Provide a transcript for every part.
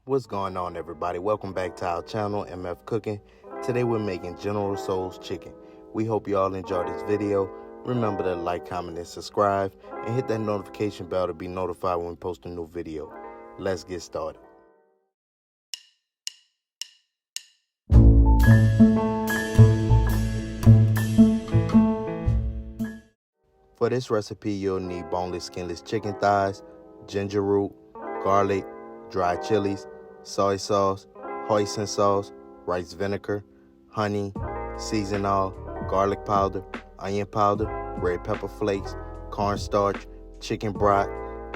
What's going on, everybody? Welcome back to our channel, MF Cooking. Today we're making General Tso's chicken. We hope you all enjoy this video. Remember to like, comment, and subscribe, and hit that notification bell to be notified when we post a new video. Let's get started. For this recipe, you'll need boneless, skinless chicken thighs, ginger root, garlic, dried chilies, soy sauce, hoisin sauce, rice vinegar, honey, season oil, garlic powder, onion powder, red pepper flakes, cornstarch, chicken broth,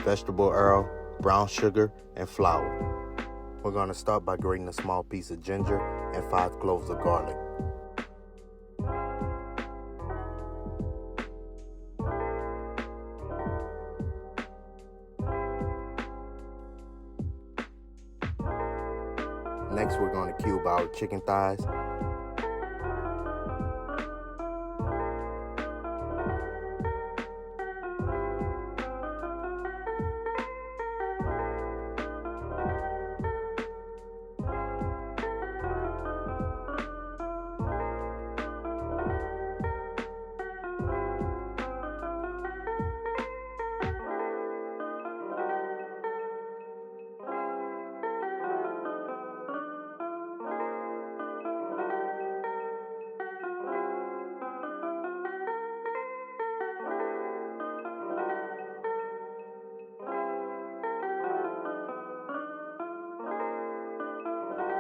vegetable oil, brown sugar, and flour. We're going to start by grating a small piece of ginger and 5 cloves of garlic. Next, we're going to cube our chicken thighs.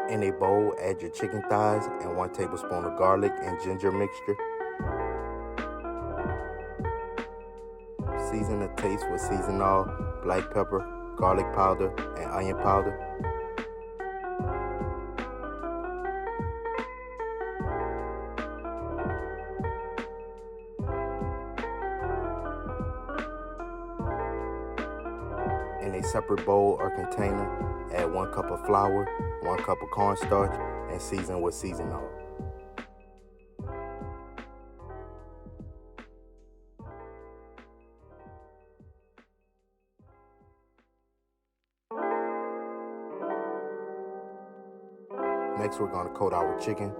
In a bowl, add your chicken thighs and 1 tablespoon of garlic and ginger mixture. Season to taste with seasoned oil, black pepper, garlic powder, and onion powder. In a separate bowl or container, add 1 cup of flour, 1 cup of cornstarch, and season with seasoned oil. Next, we're going to coat our chicken.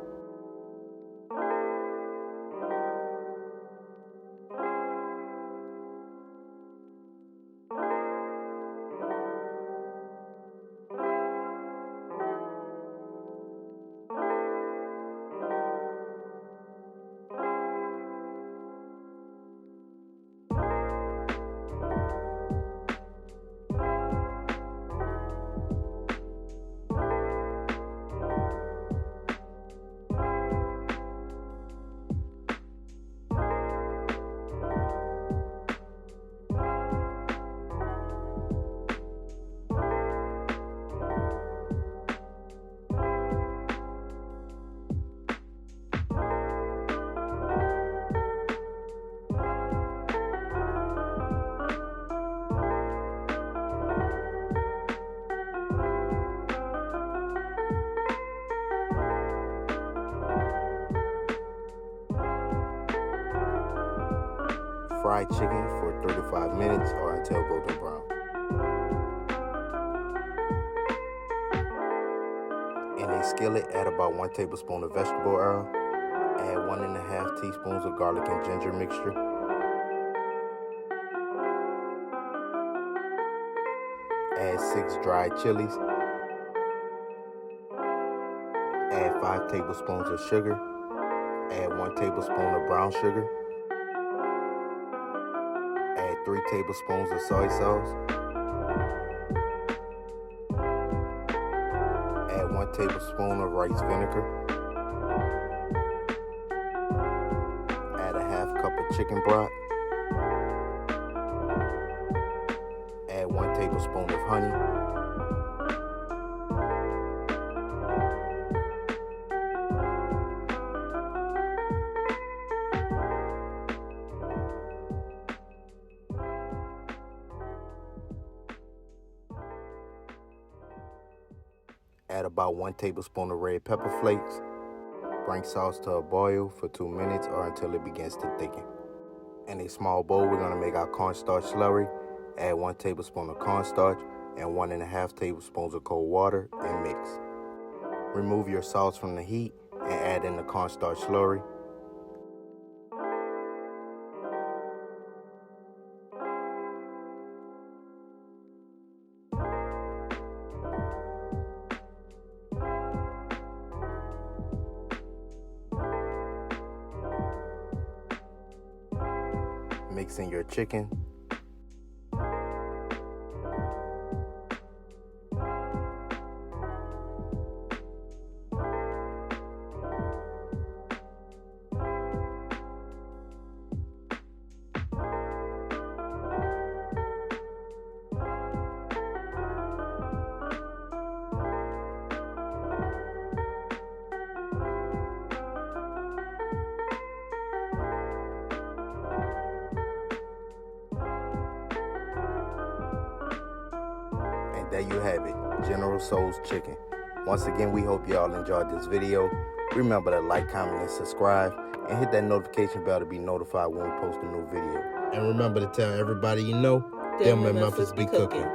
Fry chicken for 35 minutes or until golden brown. In a skillet, add about 1 tablespoon of vegetable oil. Add 1½ teaspoons of garlic and ginger mixture. Add 6 dried chilies. Add 5 tablespoons of sugar. Add 1 tablespoon of brown sugar. Add 3 tablespoons of soy sauce. Add 1 tablespoon of rice vinegar. Add a ½ cup of chicken broth. Add 1 tablespoon of honey. Add about 1 tablespoon of red pepper flakes. Bring sauce to a boil for 2 minutes or until it begins to thicken. In a small bowl, we're going to make our cornstarch slurry. Add 1 tablespoon of cornstarch and 1.5 tablespoons of cold water and mix. Remove your sauce from the heat and add in the cornstarch slurry. Mix in your chicken. There you have it, General Tso's chicken. Once again, we hope y'all enjoyed this video. Remember to like, comment, and subscribe, and hit that notification bell to be notified when we post a new video. And remember to tell everybody you know, them in Memphis be cooking.